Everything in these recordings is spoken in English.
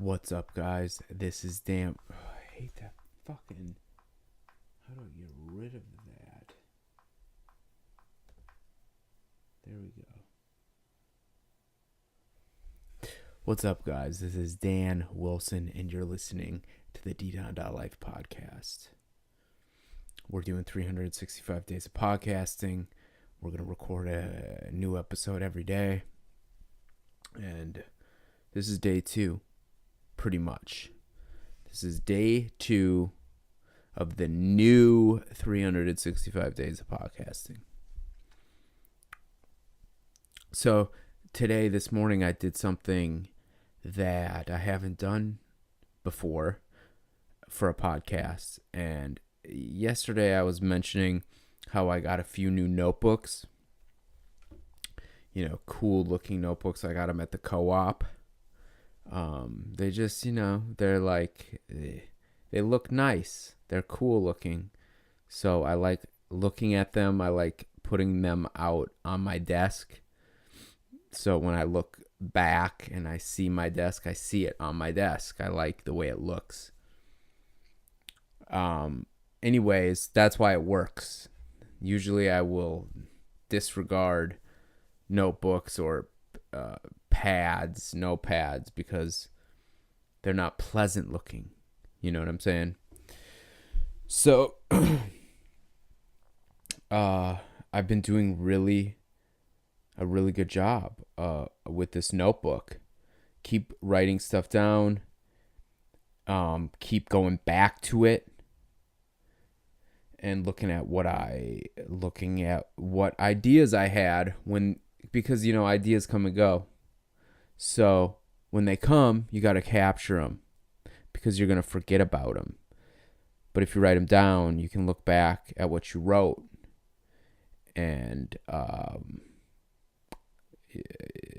What's up, guys? This is Dan. Oh, I hate that fucking. How do I get rid of that? There we go. What's up, guys? This is Dan Wilson, and you're listening to the D-Life podcast. We're doing 365 days of podcasting. We're going to record a new episode every day. And this is day 2. Pretty much. This is day 2 of the new 365 days of podcasting. So today, this morning, I did something that I haven't done before for a podcast. And yesterday I was mentioning how I got a few new notebooks. Cool looking notebooks. I got them at the co-op. They just, they're like, they look nice. They're cool looking. So I like looking at them. I like putting them out on my desk. So when I look back and I see my desk, I see it on my desk. I like the way it looks. Anyways, that's why it works. Usually I will disregard notebooks or notepads, because they're not pleasant looking. You know what I'm saying? So, I've been doing a really good job with this notebook. Keep writing stuff down. Keep going back to it and looking at what ideas I had because ideas come and go. So when they come, you got to capture them, because you're going to forget about them. But if you write them down, you can look back at what you wrote, and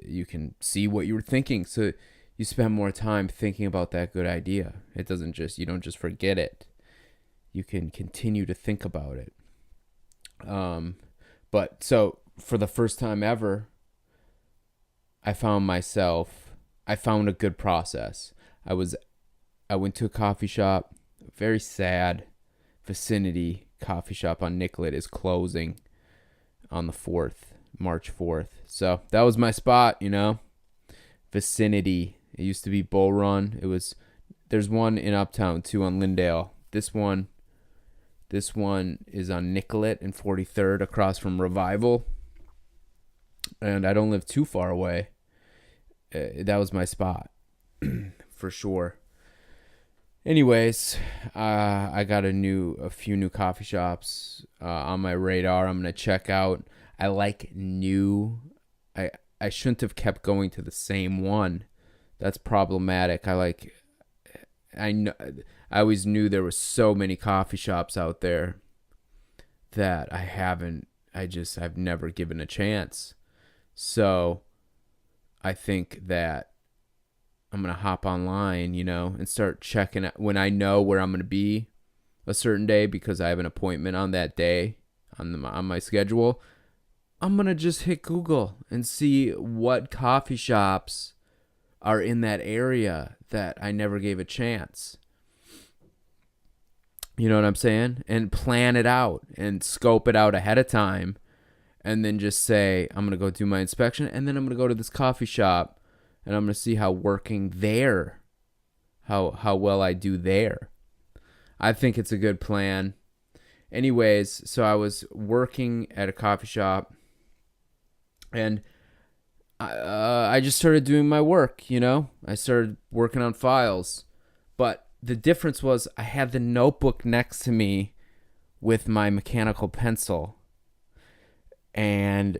you can see what you were thinking. So you spend more time thinking about that good idea. You don't just forget it. You can continue to think about it. But so for the first time ever, I found a good process. I went to a coffee shop, a very sad vicinity coffee shop on Nicollet is closing on the 4th, March 4th. So that was my spot, vicinity. It used to be Bull Run. There's one in Uptown too on Lyndale. This one is on Nicollet and 43rd across from Revival. And I don't live too far away. That was my spot for sure. Anyways, I got a few new coffee shops on my radar. I'm gonna check out. I like new. I shouldn't have kept going to the same one. That's problematic. I know. I always knew there were so many coffee shops out there that I've never given a chance. So I think that I'm going to hop online, and start checking out when I know where I'm going to be a certain day, because I have an appointment on that day on my schedule. I'm going to just hit Google and see what coffee shops are in that area that I never gave a chance. You know what I'm saying? And plan it out and scope it out ahead of time. And then just say, I'm going to go do my inspection. And then I'm going to go to this coffee shop. And I'm going to see how working there, how well I do there. I think it's a good plan. Anyways, so I was working at a coffee shop. And I just started doing my work, I started working on files. But the difference was I had the notebook next to me with my mechanical pencil. And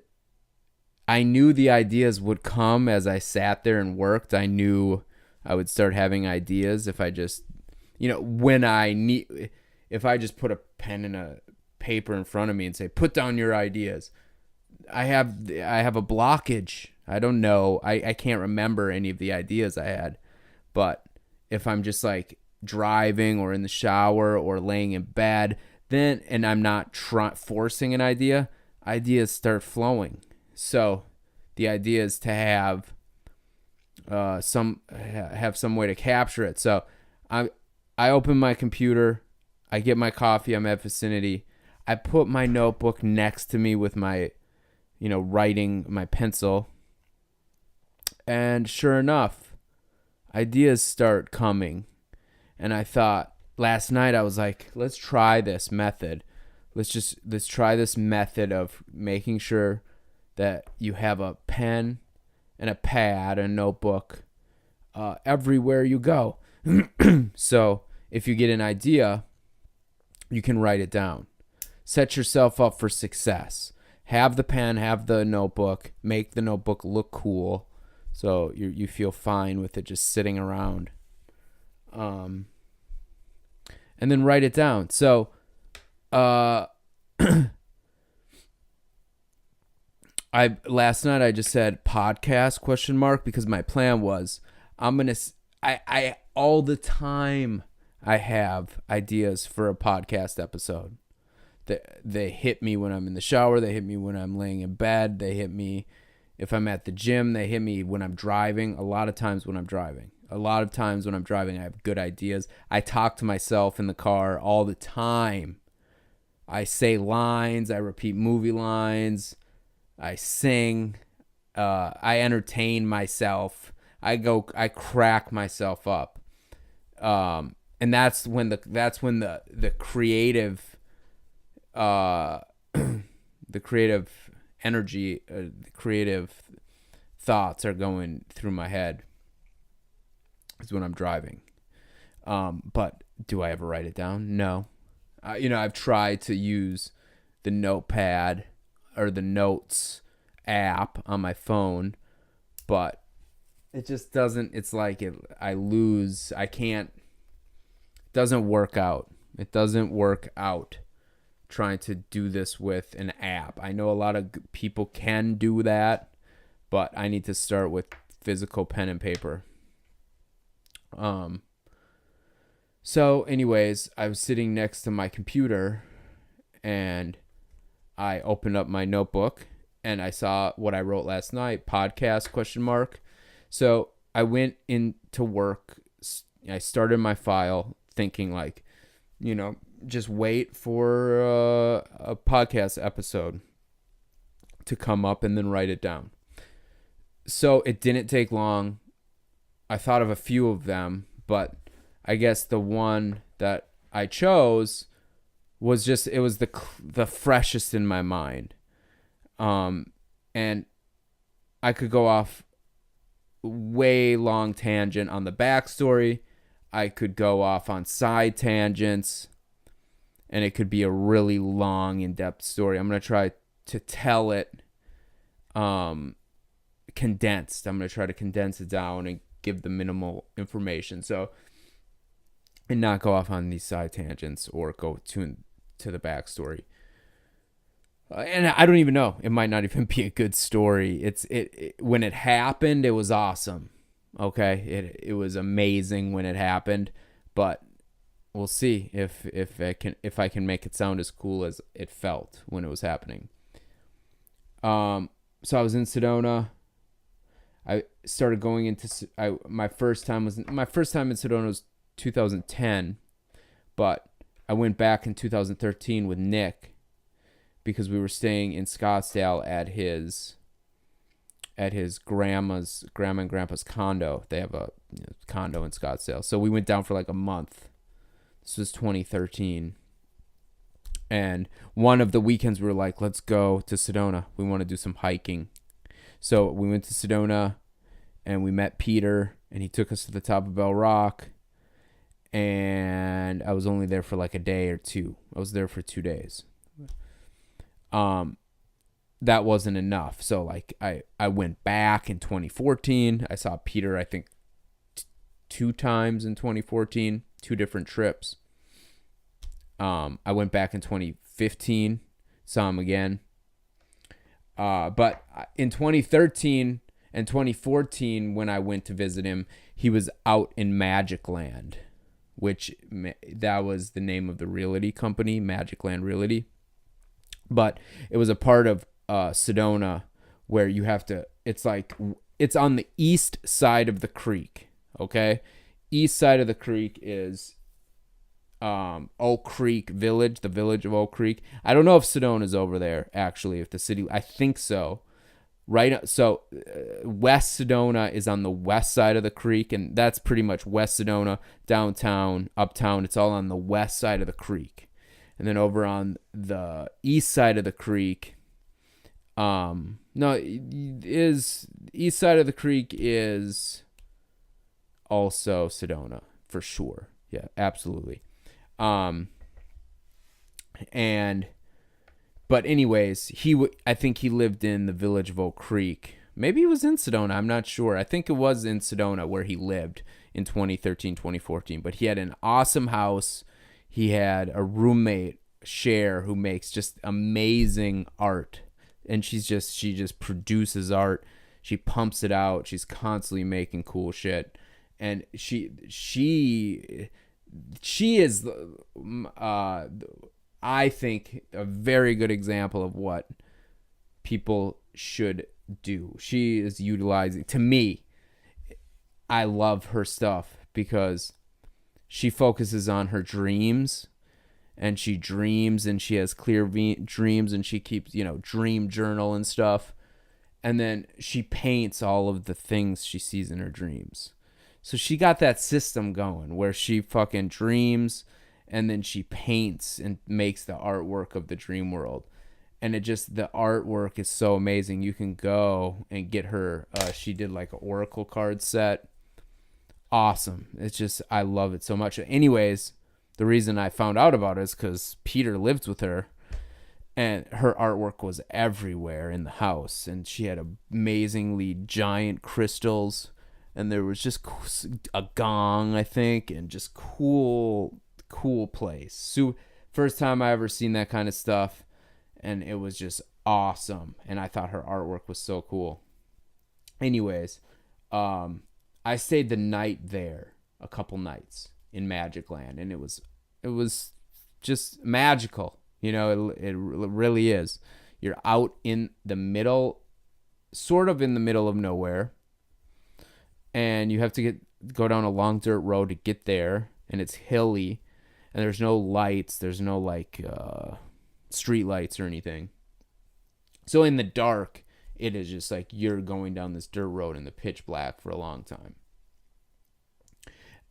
I knew the ideas would come as I sat there and worked. I knew I would start having ideas if I just, if I just put a pen and a paper in front of me and say, put down your ideas. I have a blockage. I don't know. I can't remember any of the ideas I had. But if I'm just like driving or in the shower or laying in bed, and I'm not forcing an idea, ideas start flowing. So the idea is to have have some way to capture it. So I open my computer, I get my coffee, I'm at Vicinity. I put my notebook next to me with my, writing, my pencil. And sure enough, ideas start coming. And I thought, last night I was like, let's try this method. Let's try this method of making sure that you have a pen and a pad, a notebook, everywhere you go. So if you get an idea, you can write it down. Set yourself up for success. Have the pen, have the notebook, make the notebook look cool, so you feel fine with it just sitting around. And then write it down. So, last night I just said podcast ? Because my plan was I all the time I have ideas for a podcast episode. They hit me when I'm in the shower. They hit me when I'm laying in bed. They hit me if I'm at the gym. They hit me when I'm driving. A lot of times when I'm driving, I have good ideas. I talk to myself in the car all the time. I say lines. I repeat movie lines. I sing. I entertain myself. I crack myself up. And that's when the creative the creative energy, the creative thoughts are going through my head. Is when I'm driving. But do I ever write it down? No. I've tried to use the notepad or the notes app on my phone, but it just doesn't. It's like I can't. It doesn't work out. It doesn't work out trying to do this with an app. I know a lot of people can do that, but I need to start with physical pen and paper. So anyways, I was sitting next to my computer and I opened up my notebook and I saw what I wrote last night, podcast ? So I went into work. I started my file thinking like, just wait for a podcast episode to come up and then write it down. So it didn't take long. I thought of a few of them, but I guess the one that I chose was it was the freshest in my mind. And I could go off way long tangent on the backstory. I could go off on side tangents, and it could be a really long, in-depth story. I'm going to try to tell it condensed. I'm going to try to condense it down and give the minimal information. And not go off on these side tangents or go to the backstory. And I don't even know. It might not even be a good story. When it happened, it was awesome. Okay, it was amazing when it happened, but we'll see if I can make it sound as cool as it felt when it was happening. So I was in Sedona. I started going into my first time in Sedona was 2010, but I went back in 2013 with Nick because we were staying in Scottsdale at his grandma and grandpa's condo. They have a condo in Scottsdale. So we went down for like a month. This was 2013. And one of the weekends we were like, let's go to Sedona. We want to do some hiking. So we went to Sedona and we met Peter and he took us to the top of Bell Rock. And I was only there for like a day or two. I was there for 2 days. That wasn't enough. So like I went back in 2014. I saw Peter, I think 2 times in 2014, 2 different trips. I went back in 2015, saw him again. But in 2013 and 2014, when I went to visit him, he was out in Magic Land, which that was the name of the realty company, Magic Land Realty. But it was a part of Sedona where you have to, it's like it's on the east side of the creek. Okay, east side of the creek is Oak Creek Village, the village of Oak Creek. I don't know if Sedona's over there actually. If the city, I think so. Right, so West Sedona is on the west side of the creek, and that's pretty much West Sedona, downtown, uptown. It's all on the west side of the creek, and then over on the east side of the creek, no, is east side of the creek is also Sedona for sure. Yeah, absolutely. And but anyways, I think he lived in the village of Oak Creek. Maybe it was in Sedona. I'm not sure. I think it was in Sedona where he lived in 2013, 2014. But he had an awesome house. He had a roommate, Cher, who makes just amazing art. And she just produces art. She pumps it out. She's constantly making cool shit. And she is I think a very good example of what people should do. She is utilizing, to me, I love her stuff because she focuses on her dreams, and she dreams, and she has clear dreams, and she keeps, dream journal and stuff. And then she paints all of the things she sees in her dreams. So she got that system going where she fucking dreams, and then she paints and makes the artwork of the dream world. And the artwork is so amazing. You can go and get her. She did like an oracle card set. Awesome. It's just, I love it so much. Anyways, the reason I found out about it is because Peter lived with her, and her artwork was everywhere in the house. And she had amazingly giant crystals, and there was just a gong, I think, and just cool place. So first time I ever seen that kind of stuff, and it was just awesome. And I thought her artwork was so cool. Anyways, I stayed the night there, a couple nights in Magic Land, and it was just magical. It really is. You're out in the middle, sort of in the middle of nowhere, and you have to go down a long dirt road to get there, and it's hilly. And there's no lights. There's no street lights or anything. So in the dark, it is just like you're going down this dirt road in the pitch black for a long time.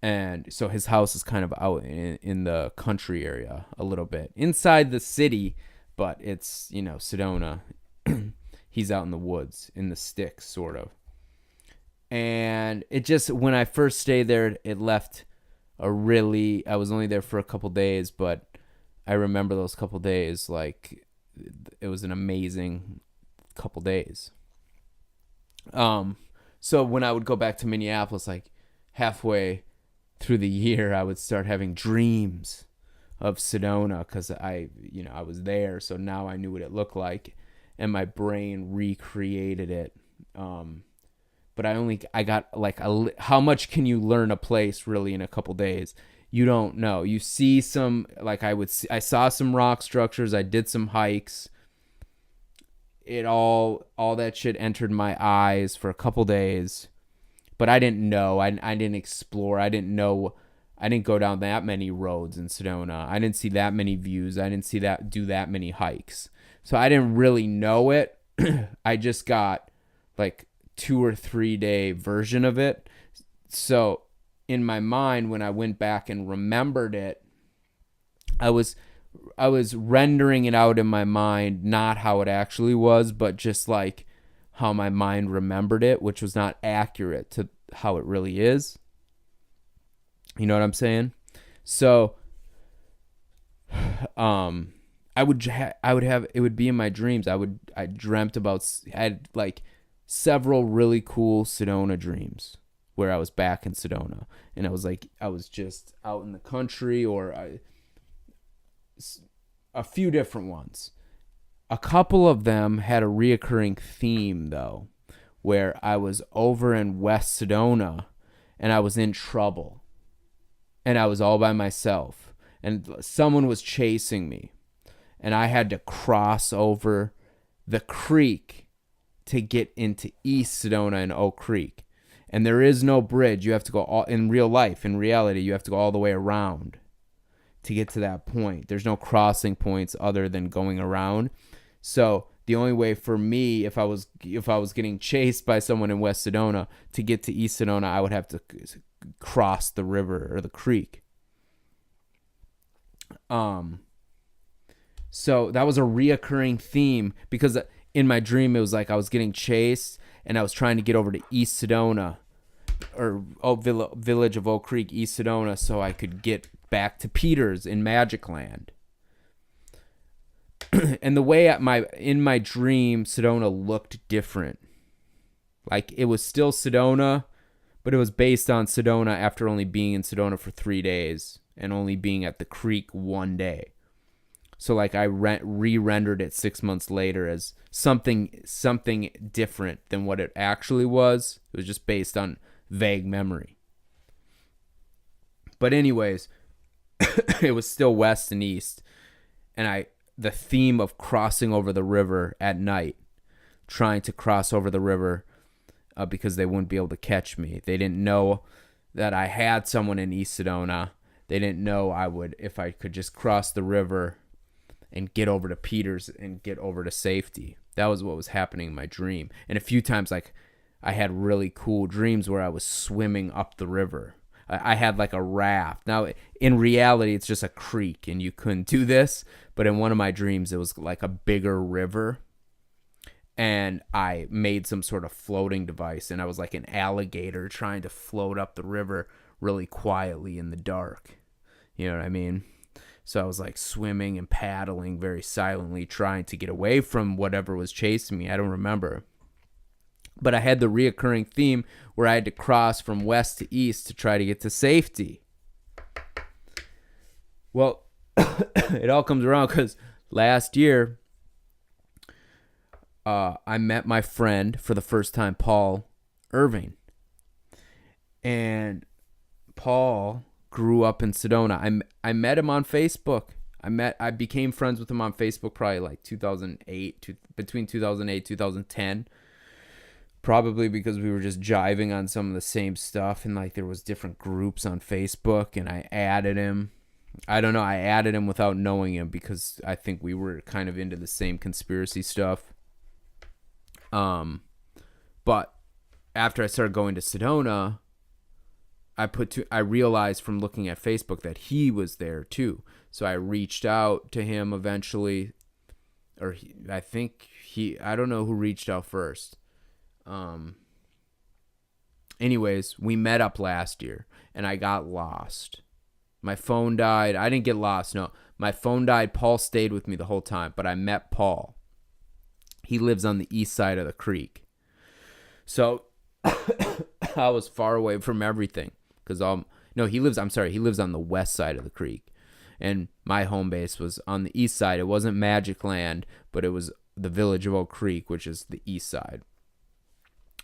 And so his house is kind of out in the country area a little bit. Inside the city, but it's, Sedona. He's out in the woods, in the sticks, sort of. And it just, when I first stayed there, it left I was only there for a couple days, but I remember those couple days like it was an amazing couple days. So when I would go back to Minneapolis, like halfway through the year, I would start having dreams of Sedona because I was there, so now I knew what it looked like, and my brain recreated it. But I got like how much can you learn a place really in a couple days? You don't know. You see some, like I saw some rock structures. I did some hikes. It all that shit entered my eyes for a couple days, but I didn't know. I didn't explore. I didn't know. I didn't go down that many roads in Sedona. I didn't see that many views. I didn't do that many hikes. So I didn't really know it. I just got like 2 or 3 day version of it. So in my mind, when I went back and remembered it, I was rendering it out in my mind, not how it actually was, but just like how my mind remembered it, which was not accurate to how it really is. You know what I'm saying? So I would have, it would be in my dreams. I dreamt about, I had like several really cool Sedona dreams where I was back in Sedona, and I was just out in the country, or a few different ones. A couple of them had a reoccurring theme though, where I was over in West Sedona and I was in trouble, and I was all by myself, and someone was chasing me, and I had to cross over the creek to get into East Sedona and Oak Creek. And there is no bridge. You have to go all, in real life, in reality, you have to go all the way around to get to that point. There's no crossing points other than going around. So the only way for me, if I was getting chased by someone in West Sedona, to get to East Sedona, I would have to cross the river or the creek. So that was a reoccurring theme, because in my dream it was like I was getting chased and I was trying to get over to East Sedona, or Village of Oak Creek, East Sedona, so I could get back to Peters in Magic Land. And the way in my dream, Sedona looked different. Like, it was still Sedona, but it was based on Sedona after only being in Sedona for 3 days and only being at the creek 1 day. So like I re-rendered it 6 months later as something different than what it actually was. It was just based on vague memory. But anyways, it was still west and east, and the theme of crossing over the river at night, trying to cross over the river because they wouldn't be able to catch me. They didn't know that I had someone in East Sedona. They didn't know if I could just cross the river and get over to Peters and get over to safety. That was what was happening in my dream. And a few times, like, I had really cool dreams where I was swimming up the river. I had like a raft. Now, in reality, it's just a creek and you couldn't do this. But in one of my dreams, it was like a bigger river. And I made some sort of floating device. And I was like an alligator trying to float up the river really quietly in the dark. You know what I mean? So I was like swimming and paddling very silently, trying to get away from whatever was chasing me. I don't remember. But I had the reoccurring theme where I had to cross from west to east to try to get to safety. Well, it all comes around because last year, I met my friend for the first time, Paul Irving. And Paul grew up in Sedona. I met him on Facebook. I became friends with him on Facebook probably like 2008, between 2008 2010. Probably because we were just jiving on some of the same stuff, and like there was different groups on Facebook, and I added him. I don't know, I added him without knowing him because I think we were kind of into the same conspiracy stuff. But after I started going to Sedona, I realized from looking at Facebook that he was there too. So I reached out to him eventually, or I don't know who reached out first. Anyways, we met up last year and I got lost. My phone died. I didn't get lost. No, my phone died. Paul stayed with me the whole time, but I met Paul. He lives on the east side of the creek. So I was far away from everything because he lives on the west side of the creek. And my home base was on the east side. It wasn't Magic Land, but it was the Village of Oak Creek, which is the east side.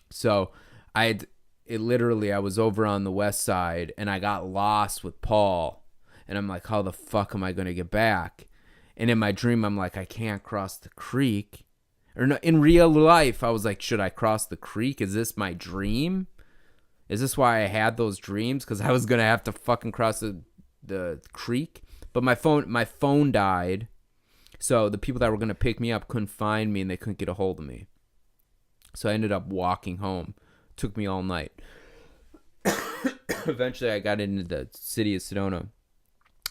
So I was over on the west side and I got lost with Paul. And I'm like, how the fuck am I going to get back? And in my dream, I'm like, I can't cross the creek. Or no, in real life, I was like, should I cross the creek? Is this my dream? Is this why I had those dreams? Because I was going to have to fucking cross the creek. But my phone died. So the people that were going to pick me up couldn't find me and they couldn't get a hold of me. So I ended up walking home. It took me all night. Eventually, I got into the city of Sedona,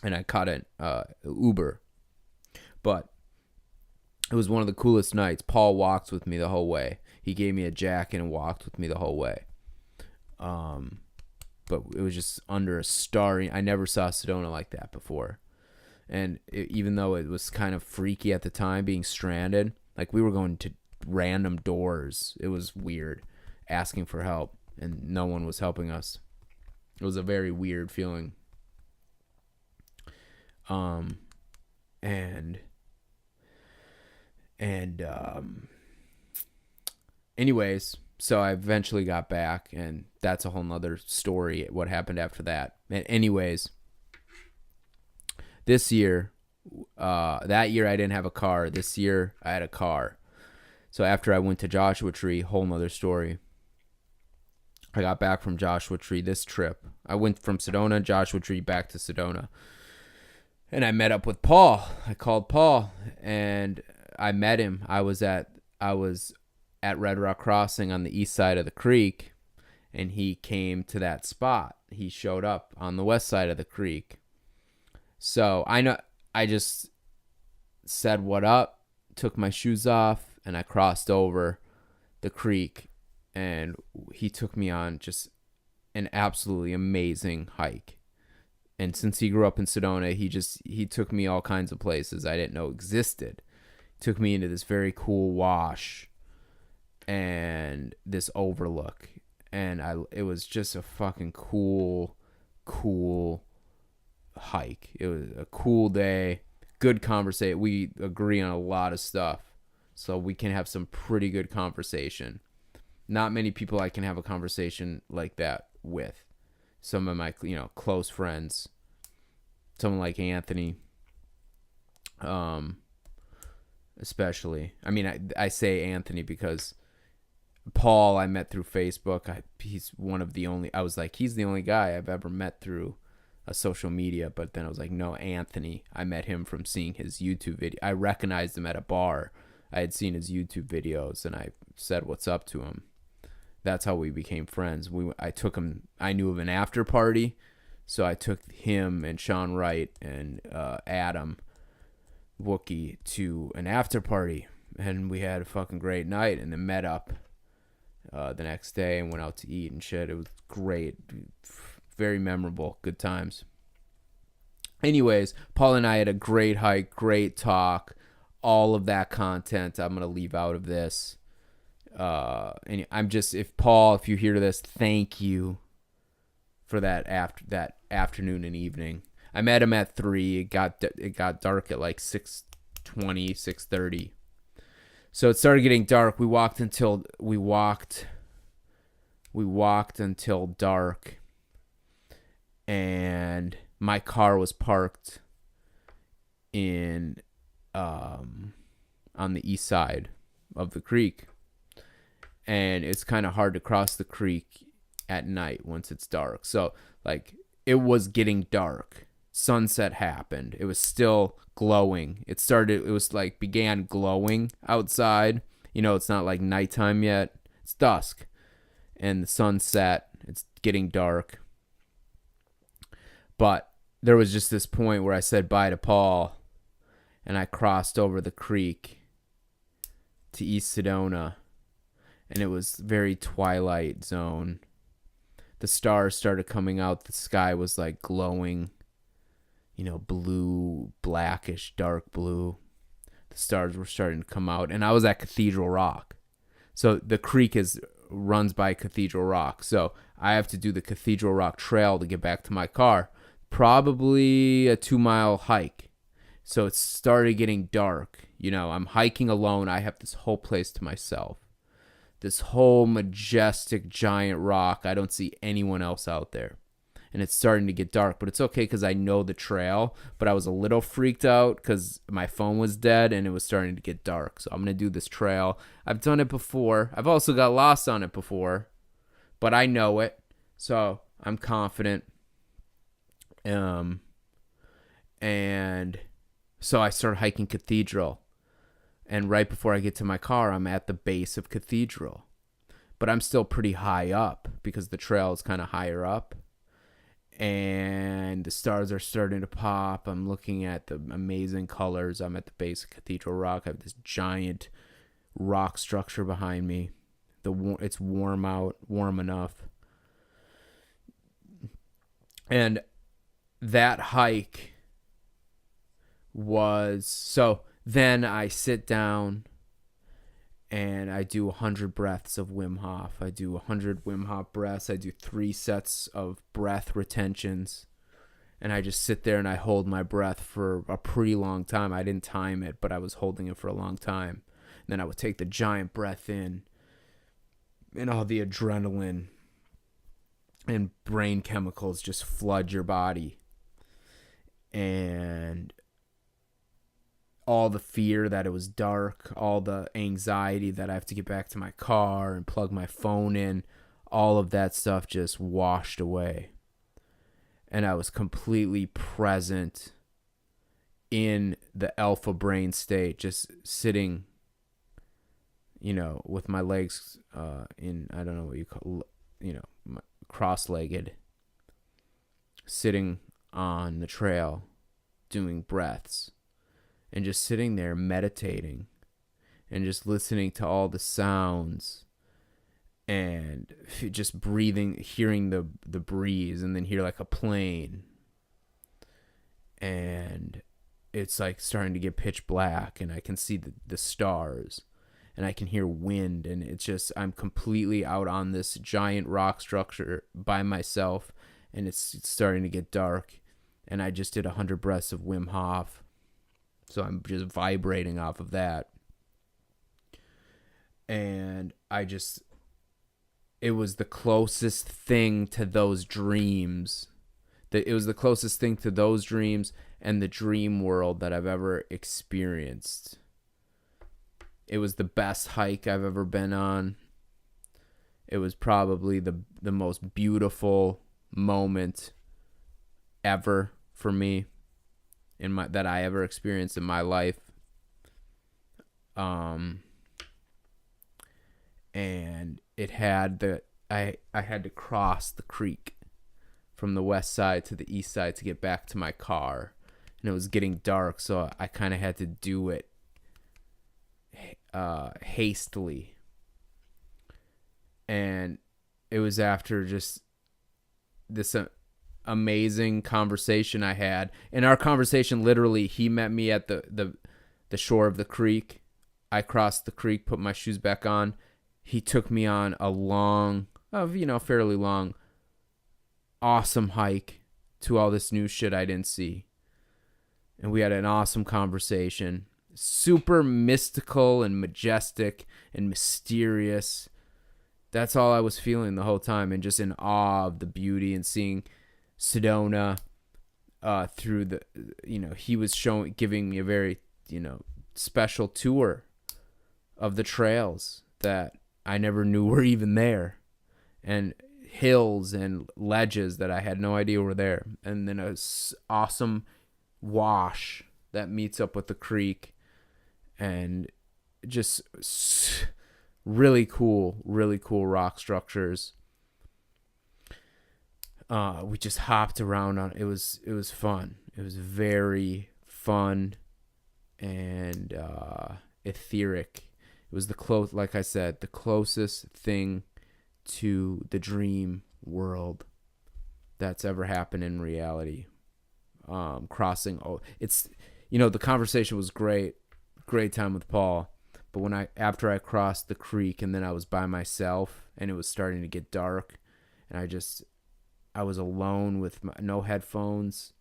and I caught an Uber. But it was one of the coolest nights. Paul walked with me the whole way. He gave me a jacket and walked with me the whole way. But it was just under a starry. I never saw Sedona like that before. And even though it was kind of freaky at the time, being stranded, like we were going to random doors. It was weird, asking for help, and no one was helping us. It was a very weird feeling. Anyways, so I eventually got back, and that's a whole nother story, what happened after that. And anyways, this year, that year I didn't have a car. This year I had a car. So after I went to Joshua Tree, whole nother story. I got back from Joshua Tree this trip. I went from Sedona, Joshua Tree, back to Sedona. And I met up with Paul. I called Paul and I met him. I was at Red Rock Crossing on the east side of the creek, and he came to that spot. He showed up on the west side of the creek. So I just said what up, took my shoes off, and I crossed over the creek, and he took me on just an absolutely amazing hike. And since he grew up in Sedona, he took me all kinds of places I didn't know existed. Took me into this very cool wash and this overlook. And it was just a fucking cool hike. It was a cool day, good conversation. We agree on a lot of stuff, so we can have some pretty good conversation. Not many people I can have a conversation like that with. Some of my, close friends, someone like Anthony, especially. I mean, I say Anthony because Paul I met through Facebook. He's one of the only. I was like, he's the only guy I've ever met through a social media. But then I was like, no, Anthony. I met him from seeing his YouTube video. I recognized him at a bar. I had seen his YouTube videos, and I said what's up to him. That's how we became friends. I took him. I knew of an after party, so I took him and Sean Wright and Adam Wookie to an after party, and we had a fucking great night. And then met up the next day and went out to eat and shit. It was great, very memorable, good times. Anyways, Paul and I had a great hike, great talk. All of that content I'm gonna leave out of this. And if Paul, if you hear this, thank you for that afternoon and evening. I met him at 3. It got dark at like 6:20, 6:30. So it started getting dark. We walked until dark, and my car was parked on the east side of the creek. And it's kind of hard to cross the creek at night once it's dark. So, it was getting dark. Sunset happened. It was still glowing. Began glowing outside. It's not like nighttime yet. It's dusk. And the sun set. It's getting dark. But there was just this point where I said bye to Paul, and I crossed over the creek to East Sedona. And it was very twilight zone. The stars started coming out. The sky was like glowing, blue, blackish, dark blue. The stars were starting to come out. And I was at Cathedral Rock. So the creek runs by Cathedral Rock. So I have to do the Cathedral Rock Trail to get back to my car. Probably a 2-mile hike. So it started getting dark. I'm hiking alone. I have this whole place to myself. This whole majestic giant rock. I don't see anyone else out there. And it's starting to get dark, but it's okay because I know the trail. But I was a little freaked out because my phone was dead and it was starting to get dark. So I'm going to do this trail. I've done it before. I've also got lost on it before, but I know it. So I'm confident. And so I started hiking Cathedral. And right before I get to my car, I'm at the base of Cathedral. But I'm still pretty high up because the trail is kind of higher up. And the stars are starting to pop. I'm looking at the amazing colors. I'm at the base of Cathedral Rock. I have this giant rock structure behind me. It's warm out, warm enough. And that hike was... So then I sit down and I do 100 breaths of Wim Hof. I do 100 Wim Hof breaths. I do 3 sets of breath retentions. And I just sit there and I hold my breath for a pretty long time. I didn't time it, but I was holding it for a long time. And then I would take the giant breath in, and all the adrenaline and brain chemicals just flood your body. And all the fear that it was dark, all the anxiety that I have to get back to my car and plug my phone in, all of that stuff just washed away. And I was completely present in the alpha brain state, just sitting, with my legs in, I don't know what you call, cross-legged, sitting on the trail, doing breaths, and just sitting there meditating and just listening to all the sounds and just breathing, hearing the breeze, and then hear like a plane. And it's like starting to get pitch black, and I can see the stars, and I can hear wind, and it's just, I'm completely out on this giant rock structure by myself, and it's starting to get dark, and I just did 100 breaths of Wim Hof, so I'm just vibrating off of that. And it was the closest thing to those dreams. It was the closest thing to those dreams and the dream world that I've ever experienced. It was the best hike I've ever been on. It was probably the most beautiful moment ever for me that I ever experienced in my life. And it had I had to cross the creek from the west side to the east side to get back to my car, and it was getting dark, so I kind of had to do it hastily. And it was after just this amazing conversation I had. In our conversation, literally, he met me at the shore of the creek. I crossed the creek, put my shoes back on. He took me on a fairly long, awesome hike to all this new shit I didn't see. And we had an awesome conversation. Super mystical and majestic and mysterious. That's all I was feeling the whole time, and just in awe of the beauty and seeing Sedona through the, he was giving me a very, special tour of the trails that I never knew were even there, and hills and ledges that I had no idea were there, and then a awesome wash that meets up with the creek, and just really cool rock structures. We just hopped around on it. It was fun. It was very fun and etheric. It was like I said, the closest thing to the dream world that's ever happened in reality. Crossing, the conversation was great time with Paul. But after I crossed the creek, and then I was by myself, and it was starting to get dark, and I was alone with no headphones,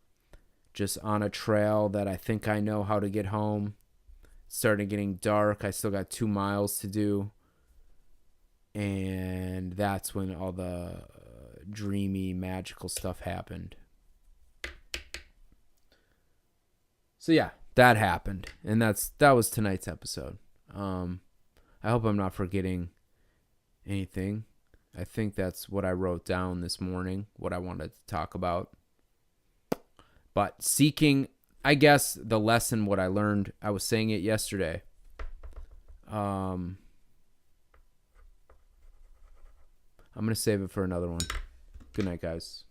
just on a trail that I think I know how to get home. Started getting dark. I still got 2 miles to do. And that's when all the dreamy, magical stuff happened. So yeah, that happened. And that was tonight's episode. I hope I'm not forgetting anything. I think that's what I wrote down this morning, what I wanted to talk about. But seeking, I guess, the lesson, what I learned, I was saying it yesterday. I'm going to save it for another one. Good night, guys.